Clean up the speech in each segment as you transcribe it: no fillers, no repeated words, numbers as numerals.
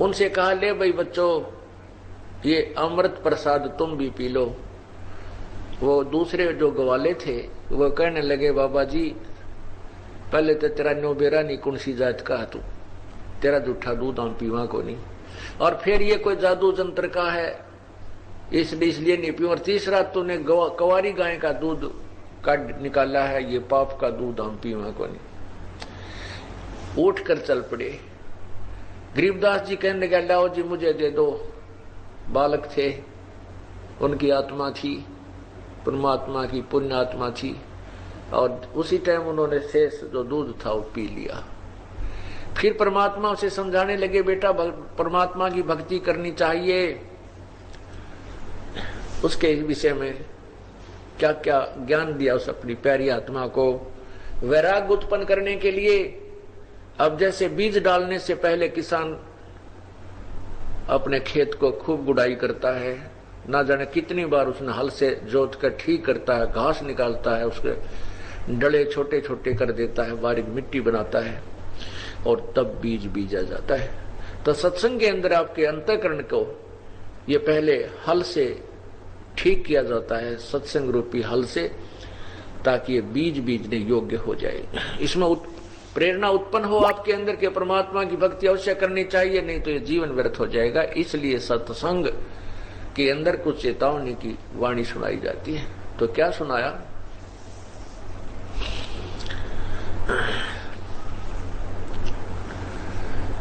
उनसे कहा, ले भाई बच्चों, ये अमृत प्रसाद तुम भी पी लो। वो दूसरे जो ग्वाले थे वो कहने लगे, बाबा जी पहले तो तेरा नोबेरा नहीं, कौन सी जात का तू, तेरा जूठा दूध हम पीवा को नहीं, और फिर ये कोई जादू जंत्र का है इसलिए नहीं पीऊं, और तीसरा तूने कवारी गाय का दूध काट निकाला है, ये पाप का दूध हम पीवा को नहीं। उठ कर चल पड़े। गरीबदास जी कहने लगे, लाओ जी मुझे दे दो। बालक थे, उनकी आत्मा थी, परमात्मा की पुण्य आत्मा थी, और उसी टाइम उन्होंने शेष जो दूध था वो पी लिया। फिर परमात्मा उसे समझाने लगे, बेटा परमात्मा की भक्ति करनी चाहिए, उसके विषय में क्या क्या ज्ञान दिया उस अपनी प्यारी आत्मा को वैराग्य उत्पन्न करने के लिए। अब जैसे बीज डालने से पहले किसान अपने खेत को खूब गुड़ाई करता है, ना जाने कितनी बार उसने हल से जोत कर ठीक करता है, घास निकालता है, उसके डले छोटे छोटे कर देता है, बारीक मिट्टी बनाता है, और तब बीज बीजा जाता है। तो सत्संग के अंदर आपके अंतःकरण को ये पहले हल से ठीक किया जाता है, सत्संग रूपी हल से, ताकि ये बीज बीजने योग्य हो जाए। इसमें प्रेरणा उत्पन्न हो आपके अंदर के परमात्मा की भक्ति अवश्य करनी चाहिए, नहीं तो ये जीवन व्यर्थ हो जाएगा। इसलिए सत्संग के अंदर कुछ चेतावनी की वाणी सुनाई जाती है। तो क्या सुनाया?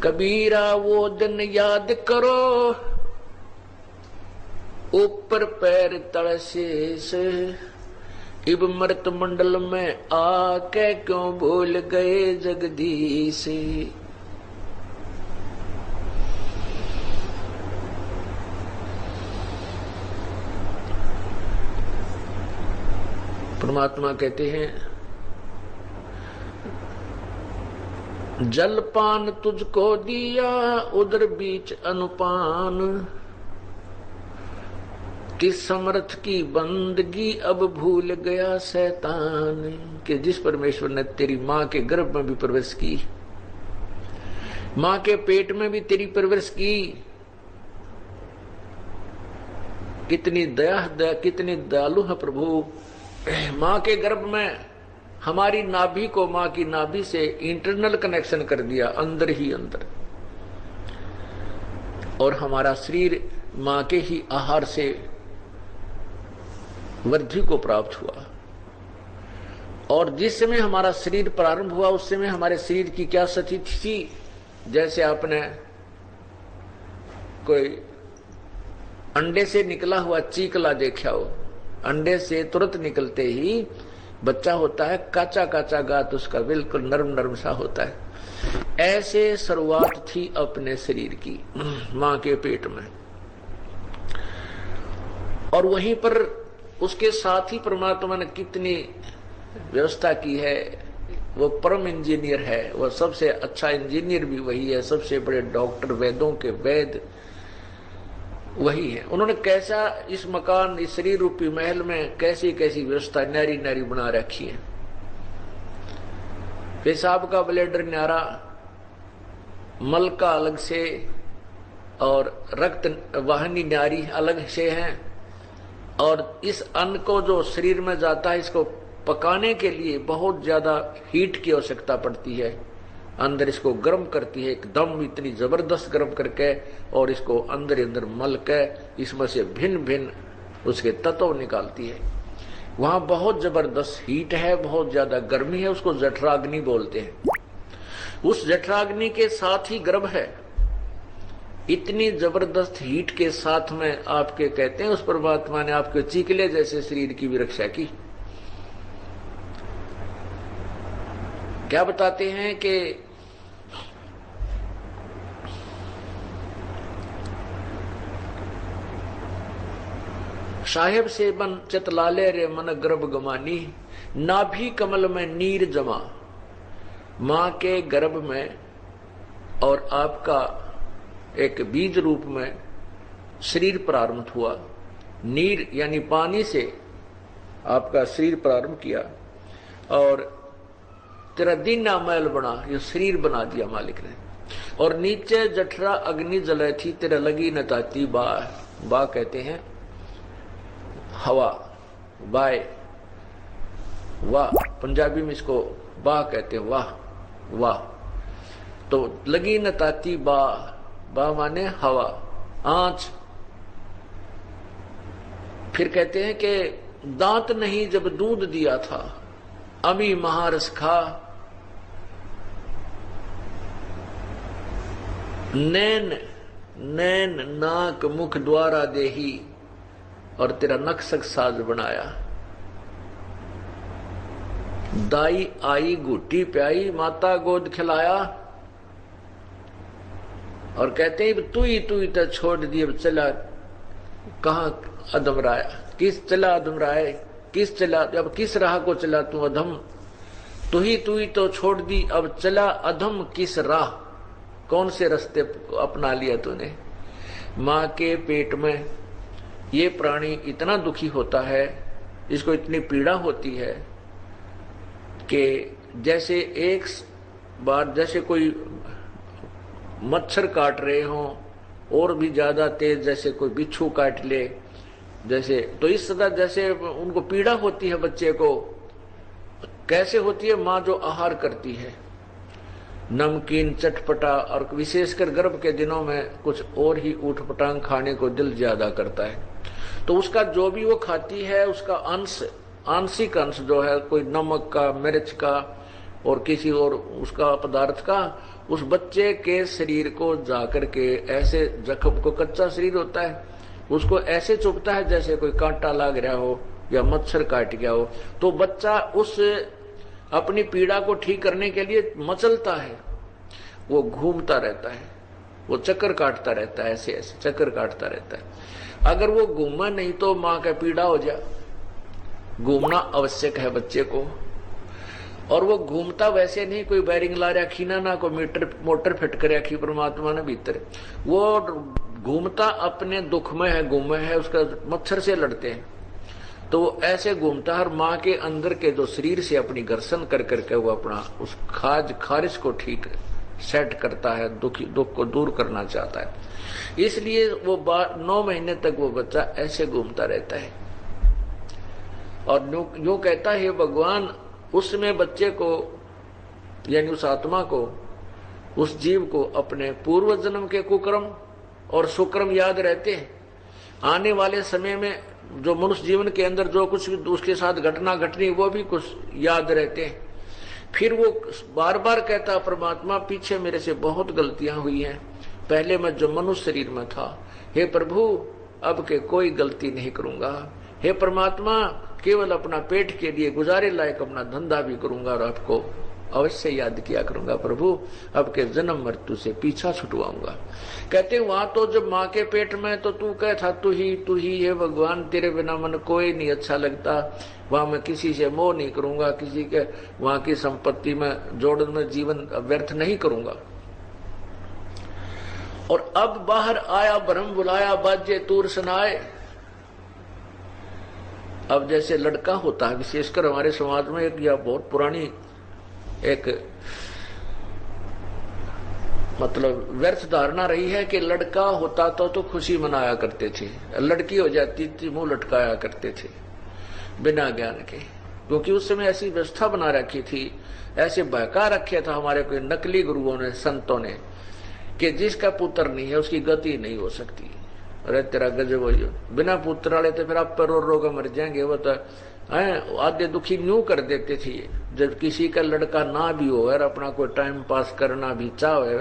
कबीरा वो दिन याद करो, ऊपर पैर तल शेष, इब मृत मंडल में आके क्यों भूल गए जगदीश। परमात्मा कहते हैं, जलपान तुझको दिया उधर बीच अनुपान, तिस समर्थ की बंदगी अब भूल गया शैतान। कि जिस परमेश्वर ने तेरी मां के गर्भ में भी परवरिश की, मां के पेट में भी तेरी परवरिश की, कितनी दया कितनी दयालु है प्रभु। मां के गर्भ में हमारी नाभि को मां की नाभि से इंटरनल कनेक्शन कर दिया, अंदर ही अंदर, और हमारा शरीर मां के ही आहार से वृद्धि को प्राप्त हुआ। और जिस समय हमारा शरीर प्रारंभ हुआ उस समय हमारे शरीर की क्या स्थिति थी? जैसे आपने कोई अंडे से निकला हुआ चीकला देखा हो, अंडे से तुरंत निकलते ही बच्चा होता है, काचा काचा गात उसका बिल्कुल नरम नरम सा होता है। ऐसे शुरुआत थी अपने शरीर की मां के पेट में, और वहीं पर उसके साथ ही परमात्मा ने कितनी व्यवस्था की है। वो परम इंजीनियर है, वो सबसे अच्छा इंजीनियर भी वही है, सबसे बड़े डॉक्टर, वेदों के वेद वही है। उन्होंने कैसा इस मकान, इस शरीर रूपी महल में कैसी कैसी व्यवस्था न्यारी न्यारी बना रखी है। पेशाब का ब्लेडर न्यारा, मल का अलग से, और रक्त वाहिनी न्यारी अलग से है, और इस अन्न को जो शरीर में जाता है इसको पकाने के लिए बहुत ज्यादा हीट की आवश्यकता पड़ती है। अंदर इसको गर्म करती है एकदम, इतनी जबरदस्त गर्म करके, और इसको अंदर अंदर मल के इसमें से भिन्न भिन्न उसके तत्व निकालती है। वहां बहुत जबरदस्त हीट है, बहुत ज्यादा गर्मी है, उसको जठराग्नि बोलते हैं। उस जठराग्नि के साथ ही गर्भ है। इतनी जबरदस्त हीट के साथ में आपके कहते हैं उस परमात्मा ने आपके चीकले जैसे शरीर की भी रक्षा की। क्या बताते हैं कि साहेब से बन चितलाले रे मन गर्भ गमानी, नाभि कमल में नीर जमा। मां के गर्भ में और आपका एक बीज रूप में शरीर प्रारंभ हुआ, नीर यानी पानी से आपका शरीर प्रारंभ किया, और तेरा दीना मैल बना, ये शरीर बना दिया मालिक ने। और नीचे जठरा अग्नि जले थी, तेरा लगी न ताती बा। बा कहते हैं हवा, बाय, वाह, पंजाबी में इसको बा कहते हैं, वाह वाह। तो लगी न ताती बा, बा माने हवा, आंच। फिर कहते हैं कि दांत नहीं जब दूध दिया था, अमी महारस खा। नैन, नैन नाक मुख द्वारा देही, और तेरा नक्सक साज बनाया। दाई आई घुट्टी प्याई, माता गोद खिलाया। और कहते हैं तू ही तो छोड़ दिए, चला कहां अधम राय, किस चला अधम राय, किस चला, अब किस राह को चला तू अधम। तू ही तो छोड़ दी, अब चला अधम किस राह, कौन से रास्ते अपना लिया तूने। मां के पेट में ये प्राणी इतना दुखी होता है, इसको इतनी पीड़ा होती है कि जैसे एक बार जैसे कोई मच्छर काट रहे हों, और भी ज्यादा तेज जैसे कोई बिच्छू काट ले, जैसे, तो इस तरह जैसे उनको पीड़ा होती है बच्चे को। कैसे होती है? माँ जो आहार करती है, नमकीन चटपटा, और विशेषकर गर्भ के दिनों में कुछ और ही ऊटपटांग खाने को दिल ज्यादा करता है। तो उसका जो भी वो खाती है, उसका अंश, आंशिक अंश जो है, कोई नमक का, मिर्च का और किसी और उसका पदार्थ का, उस बच्चे के शरीर को जाकर के ऐसे जख्म को, कच्चा शरीर होता है, उसको ऐसे चुभता है जैसे कोई कांटा लग रहा हो या मच्छर काट गया हो। तो बच्चा उस अपनी पीड़ा को ठीक करने के लिए मचलता है, वो घूमता रहता है, वो चक्कर काटता रहता है, ऐसे ऐसे चक्कर काटता रहता है। अगर वो घूमा नहीं तो माँ का पीड़ा हो जाए। घूमना आवश्यक है बच्चे को, और वो घूमता वैसे नहीं कोई बैरिंग ला रखी ना कोई मोटर फिट कर रखी परमात्मा ने भीतर। वो घूमता अपने दुख में है, गुम में है, उसका मच्छर से लड़ते हैं। तो वो ऐसे घूमता है, माँ के अंदर के जो शरीर से अपनी घर्षण कर करके वो अपना उस खारिश को ठीक सेट करता है, दुख को दूर करना चाहता है। इसलिए वो 9 महीने तक वो बच्चा ऐसे घूमता रहता है। और यूं कहता है भगवान, उसमें बच्चे को यानी उस आत्मा को, उस जीव को अपने पूर्व जन्म के कुकर्म और सुकर्म याद रहते हैं। आने वाले समय में जो मनुष्य जीवन के अंदर जो कुछ उसके साथ घटना घटनी, वो भी कुछ याद रहते हैं। फिर वो बार बार कहता परमात्मा, पीछे मेरे से बहुत गलतियां हुई हैं, पहले मैं जो मनुष्य शरीर में था, हे प्रभु अब के कोई गलती नहीं करूंगा। हे परमात्मा, केवल अपना पेट के लिए गुजारे लायक अपना धंधा भी करूंगा और आपको अवश्य याद किया करूंगा प्रभु, अब के जन्म मृत्यु से पीछा छुटवाऊंगा। कहते वहां तो जब माँ के पेट में तो तू कह था तू ही है भगवान, तेरे बिना मन कोई नहीं अच्छा लगता, वहां मैं किसी से मोह नहीं करूंगा, किसी के वहां की संपत्ति में जोड़न में जीवन व्यर्थ नहीं करूंगा। और अब बाहर आया ब्रह्म बुलाया, बाजे तूर सुनाए। अब जैसे लड़का होता है, विशेषकर हमारे समाज में एक या बहुत पुरानी एक मतलब व्यर्थ धारणा रही है कि लड़का होता तो खुशी मनाया करते थे, लड़की हो जाती थी मुंह लटकाया करते थे बिना ज्ञान के, क्योंकि उस समय ऐसी व्यवस्था बना रखी थी, ऐसे बहका रखे था हमारे कोई नकली गुरुओं ने, संतों ने, कि जिसका पुत्र नहीं है उसकी गति नहीं हो सकती। अरे तेरा गजब हो, बिना पुत्र वाले तो फिर आप पर रो के मर जाएंगे। वो तो आधे दुखी न्यू कर देते थे। जब किसी का लड़का ना भी हो और अपना कोई टाइम पास करना भी चाहे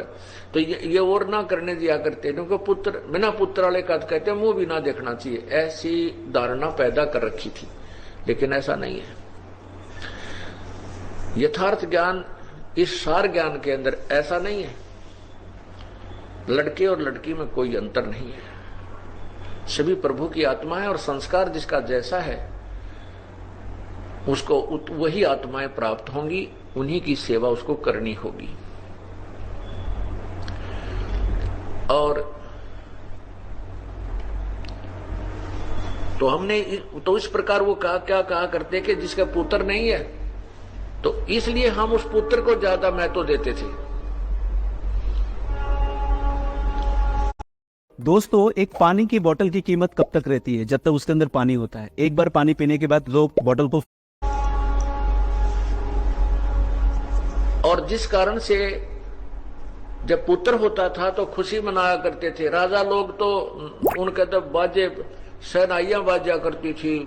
तो ये और ना करने दिया करते, क्योंकि पुत्र बिना पुत्र वाले का कहते मुंह भी ना देखना चाहिए, ऐसी धारणा पैदा कर रखी थी। लेकिन ऐसा नहीं है। यथार्थ ज्ञान इस सार ज्ञान के अंदर ऐसा नहीं है। लड़के और लड़की में कोई अंतर नहीं है, सभी प्रभु की आत्मा है और संस्कार जिसका जैसा है उसको वही आत्माएं प्राप्त होंगी, उन्हीं की सेवा उसको करनी होगी। और तो हमने तो इस प्रकार वो क्या कहा करते कि जिसका पुत्र नहीं है तो इसलिए हम उस पुत्र को ज्यादा महत्व देते थे। दोस्तों, एक पानी की बोतल की कीमत कब तक रहती है? जब तक उसके अंदर पानी होता है। एक बार पानी पीने के बाद लोग बोतल को, और जिस कारण से जब पुत्र होता था तो खुशी मनाया करते थे राजा लोग, तो उनके तब बाजे शहनाइयां बाजा करती थी,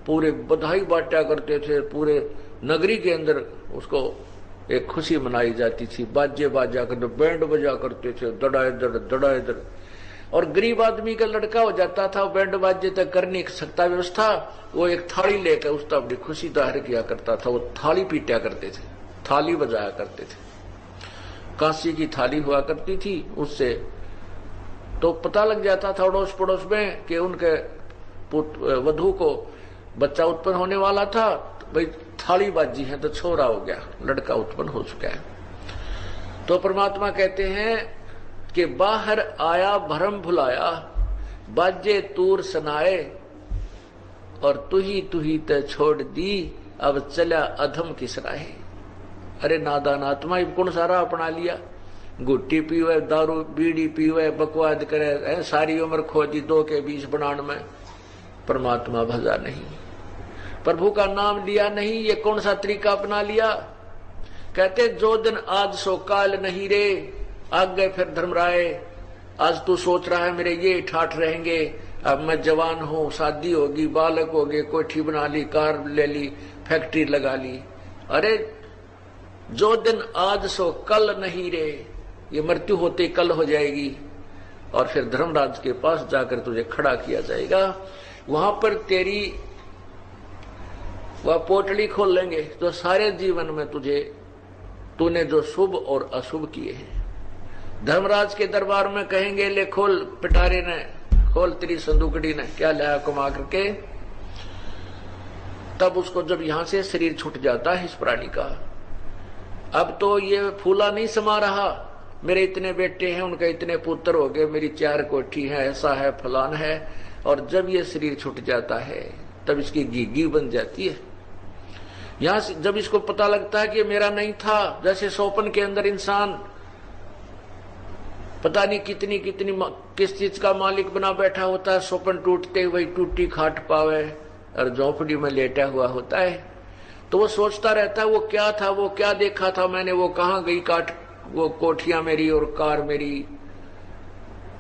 पूरे बधाई बांटा करते थे, पूरे नगरी के अंदर उसको एक खुशी मनाई जाती थी, बाजे बाजा करते, बैंड बजा करते थे, दड़ा इधर दड़ा इधर। और गरीब आदमी का लड़का हो जाता था, बैंड बाजे तक कर नहीं सकता व्यवस्था, वो एक थाली लेकर उसका अपनी खुशी जाहिर किया करता था। वो थाली पीटा करते थे, थाली बजाया करते थे, कांसी की थाली हुआ करती थी, उससे तो पता लग जाता था अड़ोस पड़ोस में कि उनके वधू को बच्चा उत्पन्न होने वाला था, तो भाई थाली बाजी है तो छोरा हो गया, लड़का उत्पन्न हो चुका है। तो परमात्मा कहते हैं कि बाहर आया भरम भुलाया, बाजे तूर सनाए, और तुही ते छोड़ दी, अब चला अधम किस राहे। अरे नादान आत्मा ही कौन सारा अपना लिया, गुट्टी पीवे, दारू बीड़ी पीवे, बकवाद करे, सारी उम्र खोजी दो के बीच बनान में, परमात्मा भजा नहीं, प्रभु का नाम लिया नहीं, ये कौन सा तरीका अपना लिया। कहते जो दिन आज सो काल नहीं रे, आगे फिर धर्मराय, आज तू सोच रहा है मेरे ये ठाठ रहेंगे, अब मैं जवान हूं, शादी होगी, बालक हो गए, कोठी बना ली, कार ले ली, फैक्ट्री लगा ली। अरे जो दिन आज सो कल नहीं रे, ये मृत्यु होते कल हो जाएगी, और फिर धर्मराज के पास जाकर तुझे खड़ा किया जाएगा, वहां पर तेरी वह पोटली खोल लेंगे, तो सारे जीवन में तूने जो शुभ और अशुभ किए हैं, धर्मराज के दरबार में कहेंगे ले खोल, पिटारे ने खोल तेरी संदूकड़ी ने, क्या लाया कमा करके। तब उसको जब यहां से शरीर छूट जाता है इस प्राणी का, अब तो ये फूला नहीं समा रहा, मेरे इतने बेटे हैं, उनके इतने पुत्र हो गए, मेरी 4 कोठी है, ऐसा है, फलान है। और जब ये शरीर छूट जाता है तब इसकी घीघी बन जाती है। यहां से जब इसको पता लगता है कि मेरा नहीं था, जैसे सोपन के अंदर इंसान पता नहीं कितनी कितनी किस चीज का मालिक बना बैठा होता है, सोपन टूटते हुए टूटी खाट पावे, और झोपड़ी में लेटा हुआ होता है, तो वो सोचता रहता है वो क्या था, वो क्या देखा था मैंने, वो कहां गई वो कोठियां मेरी और कार मेरी।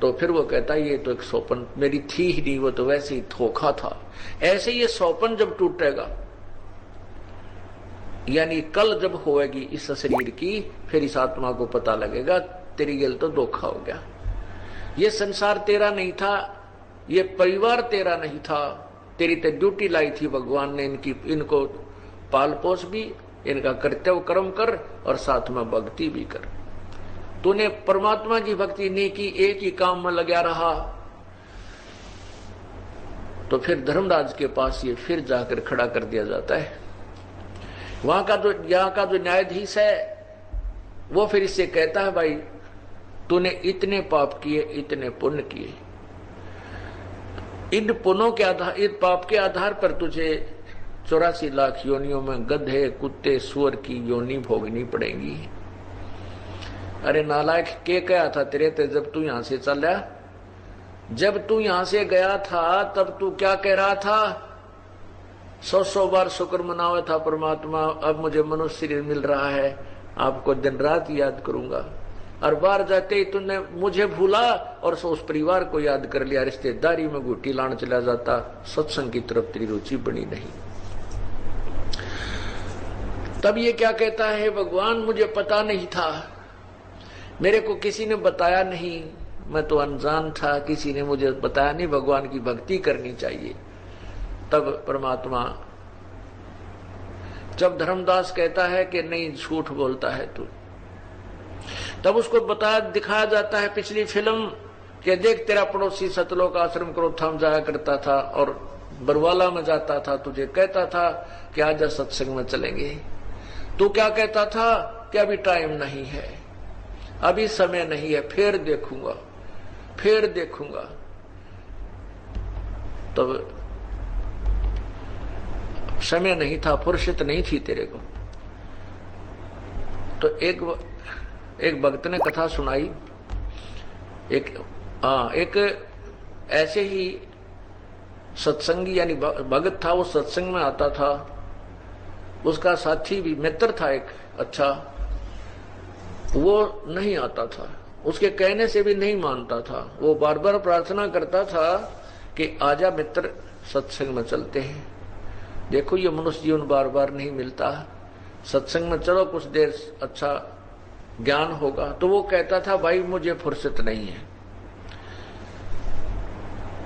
तो फिर वो कहता है ये तो एक सोपन मेरी थी ही नहीं, वो तो वैसे ही धोखा था। ऐसे ये सोपन जब टूटेगा, यानी कल जब होएगी इस शरीर की, फिर इस आत्मा को पता लगेगा तेरी गल तो धोखा हो गया, ये संसार तेरा नहीं था, ये परिवार तेरा नहीं था, तेरी तो ड्यूटी लाई थी भगवान ने, इनको पाल पोस भी, इनका कर्तव्य कर्म कर और साथ में भक्ति भी कर। तूने परमात्मा की भक्ति नहीं की, एक ही काम में लगा रहा, तो फिर धर्मराज के पास ये फिर जाकर खड़ा कर दिया जाता है। यहाँ का जो न्यायाधीश है वो फिर इससे कहता है भाई तूने इतने पाप किए, इतने पुण्य किए, इन पुण्यों के आधार, इन पाप के आधार पर तुझे 84 लाख योनियों में गधे, कुत्ते, सुअर की योनि भोगनी पड़ेगी। अरे नालायक, के कहा था तेरे ते जब तू यहां से चला, जब तू यहां से गया था तब तू क्या कह रहा था, 100 बार शुक्र मनावे था परमात्मा, अब मुझे मनुष्य शरीर मिल रहा है, आपको दिन रात याद करूंगा। और बाहर जाते ही तूने मुझे भूला और उस परिवार को याद कर लिया, रिश्तेदारी में घुटी लाने चला जाता, सत्संग की तरफ तेरी रुचि बनी नहीं। तब ये क्या कहता है, भगवान मुझे पता नहीं था, मेरे को किसी ने बताया नहीं, मैं तो अनजान था, किसी ने मुझे बताया नहीं भगवान की भक्ति करनी चाहिए। तब परमात्मा, जब धर्मदास कहता है कि नहीं झूठ बोलता है तू, तब उसको बताया दिखाया जाता है पिछली फिल्म कि देख तेरा पड़ोसी सतलोक आश्रम क्रोधाम जाया करता था और बरवाला में जाता था, तुझे कहता था कि आज सत्संग में चलेंगे, तू क्या कहता था कि अभी टाइम नहीं है, अभी समय नहीं है, फिर देखूंगा, फिर देखूंगा। तो समय नहीं था, फुर्सत नहीं थी तेरे को। तो एक भक्त ने कथा सुनाई, एक हाँ, एक ऐसे ही सत्संगी यानी भगत था, वो सत्संग में आता था, उसका साथी भी मित्र था एक अच्छा, वो नहीं आता था, उसके कहने से भी नहीं मानता था। वो बार बार प्रार्थना करता था कि आजा मित्र, सत्संग में चलते हैं। देखो ये मनुष्य जीवन बार बार नहीं मिलता, सत्संग में चलो, कुछ देर अच्छा ज्ञान होगा। तो वो कहता था भाई मुझे फुर्सत नहीं है।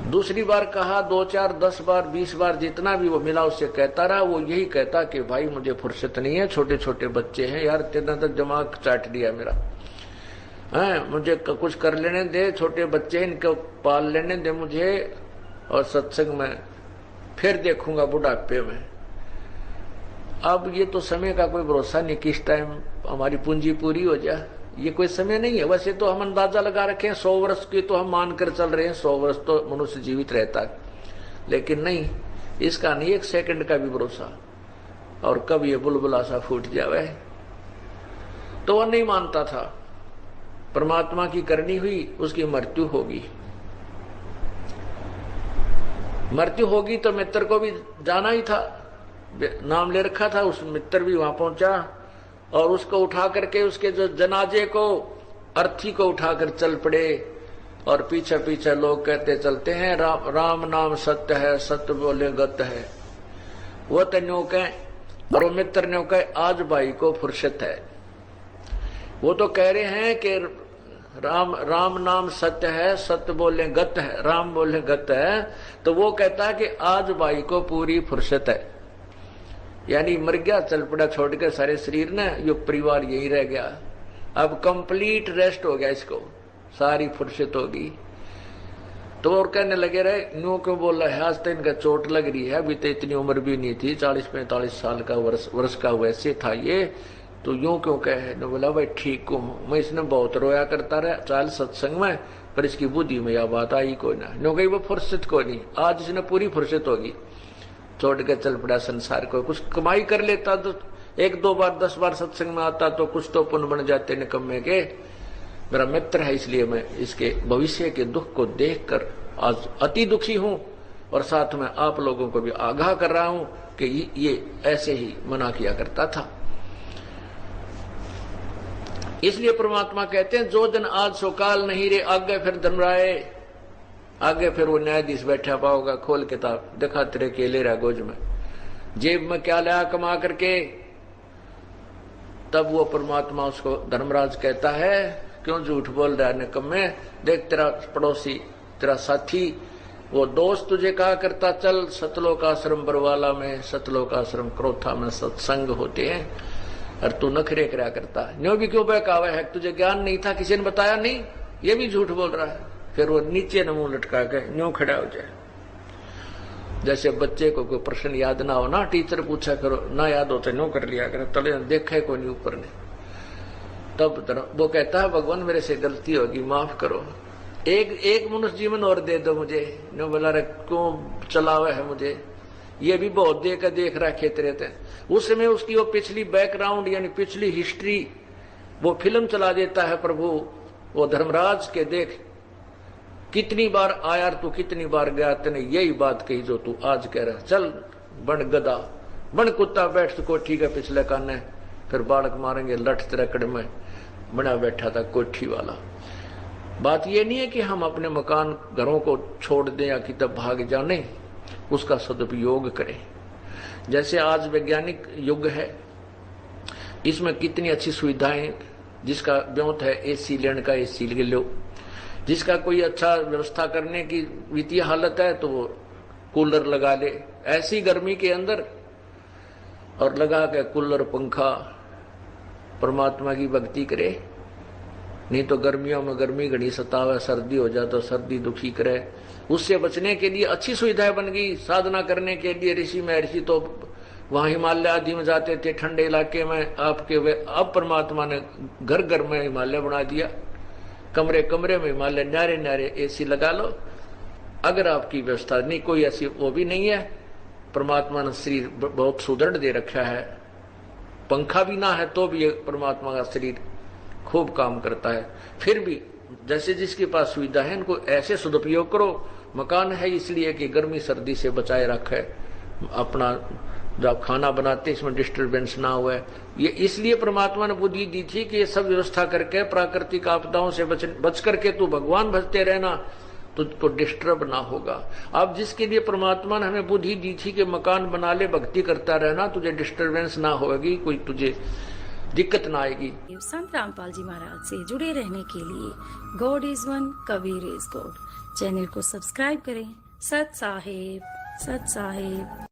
दूसरी बार कहा, 2 4 10 बार 20 बार जितना भी वो मिला उससे कहता रहा। वो यही कहता कि भाई मुझे फुर्सत नहीं है, छोटे छोटे बच्चे हैं यार, तेरा तक दिमाग चाट दिया मेरा है, मुझे कुछ कर लेने दे, छोटे बच्चे इनको पाल लेने दे मुझे, और सत्संग में फिर देखूंगा बुढ़ापे में। अब ये तो समय का कोई भरोसा नहीं, किस टाइम हमारी पूंजी पूरी हो जाए, ये कोई समय नहीं है। वैसे तो हम अंदाजा लगा रखे हैं 100 वर्ष की तो हम मानकर चल रहे हैं, 100 वर्ष तो मनुष्य जीवित रहता है, लेकिन नहीं, इसका नहीं 1 सेकंड का भी भरोसा, और कब ये बुलबुला सा फूट जावे। तो वह नहीं मानता था, परमात्मा की करनी हुई, उसकी मृत्यु होगी। मृत्यु होगी तो मित्र को भी जाना ही था, नाम ले रखा था, उस मित्र भी वहां पहुंचा और उसको उठा करके उसके जो जनाजे को, अर्थी को उठाकर चल पड़े। और पीछे पीछे लोग कहते चलते हैं राम, राम नाम सत्य है, सत्य बोले गत है। वो तो न्यू कहे, और वो मित्र ने कहे आज भाई को फुर्सत है। वो तो कह रहे हैं कि राम राम नाम सत्य है, सत्य बोले गत है, राम बोले गत है। तो वो कहता है कि आज भाई को पूरी फुर्सत है, यानी मर गया, चल पड़ा छोड़ के सारे शरीर ने, यो परिवार यही रह गया, अब कंप्लीट रेस्ट हो गया, इसको सारी फुर्सत होगी। तो और कहने लगे रहे, न्यू क्यों बोल रहा है, आज तो इनका चोट लग रही है, अभी तो इतनी उम्र भी नहीं थी, 40-45 साल का वर्ष का वैसे था ये, तो यूं क्यों कहे। ने बोला भाई ठीक हूँ मैं, इसने बहुत रोया करता रहा चाल सत्संग में, पर इसकी बुद्धि में यह बात आई कोई ना। न्यू कही वो फुर्सत को नहीं, आज इसने पूरी फुर्सत होगी, छोड़ के चल पड़ा संसार को। कुछ कमाई कर लेता तो 1-2 बार 10 बार सत्संग में आता तो कुछ तो पुण्य बन जाते निकम्मे के। मेरा मित्र है, इसलिए मैं इसके भविष्य के दुख को देखकर आज अति दुखी हूं, और साथ में आप लोगों को भी आगाह कर रहा हूं कि ये ऐसे ही मना किया करता था। इसलिए परमात्मा कहते हैं जो जन आज सो काल नहीं रे, आगे फिर धर्मराय, आगे फिर वो न्यायाधीश बैठा पाओगा, खोल किताब देखा तेरे केले रहा गोज में, जेब में क्या लाया कमा करके। तब वो परमात्मा उसको धर्मराज कहता है क्यों झूठ बोल रहा है निकम्मे, देख तेरा पड़ोसी, तेरा साथी, वो दोस्त तुझे कहा करता चल सतलोक आश्रम बरवाला में, सतलोक आश्रम क्रोथा में सत्संग होते हैं, और तू नखरे करा करता। न्यो भी क्यों बहकावा है, तुझे ज्ञान नहीं था, किसी ने बताया नहीं, ये भी झूठ बोल रहा है। फिर वो नीचे न मुंह लटका के न्यों खड़ा हो जाए। जैसे बच्चे को कोई प्रश्न याद ना हो ना, टीचर पूछा करो, ना याद हो तो न्यों कर लिया करो, तले देखे कोई नहीं ऊपर ने। तब वो कहता है भगवान मेरे से गलती होगी, माफ करो, एक मनुष्य जीवन और दे दो मुझे। न्यों बोला रे क्यों चलावा है मुझे, ये भी बहुत देख रहा खेत रहते हैं। उस समय उसकी वो पिछली बैकग्राउंड यानी पिछली हिस्ट्री वो फिल्म चला देता है प्रभु वो धर्मराज के, देख कितनी बार आया तू, कितनी बार गया, तेने यही बात कही जो तू आज कह रहा, चल बन गधा, बन कुत्ता, बैठ तो कोठी के पिछले काने, फिर बालक मारेंगे लठ तिरकड़ में बना बैठा था कोठी वाला। बात ये नहीं है कि हम अपने मकान घरों को छोड़ दें या कितब भाग जाने, उसका सदुपयोग करें। जैसे आज वैज्ञानिक युग है, इसमें कितनी अच्छी सुविधाएं, जिसका ब्योत है एसी लेने का एसी ले लो, जिसका कोई अच्छा व्यवस्था करने की वित्तीय हालत है तो वो कूलर लगा ले ऐसी गर्मी के अंदर, और लगा के कूलर पंखा परमात्मा की भक्ति करे। नहीं तो गर्मियों में गर्मी घनी सतावे, सर्दी हो जाए तो सर्दी दुखी करे। उससे बचने के लिए अच्छी सुविधाएं बन गई, साधना करने के लिए ऋषि महर्षि तो वहां हिमालय आदि में जाते थे ठंडे इलाके में आपके, वे अब परमात्मा ने घर घर में हिमालय बना दिया, कमरे कमरे में हिमालय, न्यारे न्यारे एसी लगा लो। अगर आपकी व्यवस्था नहीं कोई ऐसी वो भी नहीं है, परमात्मा ने शरीर बहुत सुदृढ़ दे रखा है, पंखा भी ना है तो भी परमात्मा का शरीर खूब काम करता है, फिर भी जैसे जिसके पास सुविधा है इनको ऐसे सदुपयोग करो। मकान है इसलिए कि गर्मी सर्दी से बचाए रखे, अपना जब खाना बनाते इसमें डिस्टरबेंस ना हुए। ये इसलिए परमात्मा ने बुद्धि दी थी कि ये सब व्यवस्था करके प्राकृतिक आपदाओं से बच करके तू भगवान भजते रहना, तुझको डिस्टर्ब ना होगा। अब जिसके लिए परमात्मा ने हमें बुद्धि दी थी कि मकान बना ले, भक्ति करता रहना, तुझे डिस्टरबेंस ना होगी, कोई तुझे दिक्कत ना आएगी। संत रामपाल जी महाराज से जुड़े रहने के लिए God is one, Kabir is God channel को सब्सक्राइब करें। सत साहेब, सत साहेब।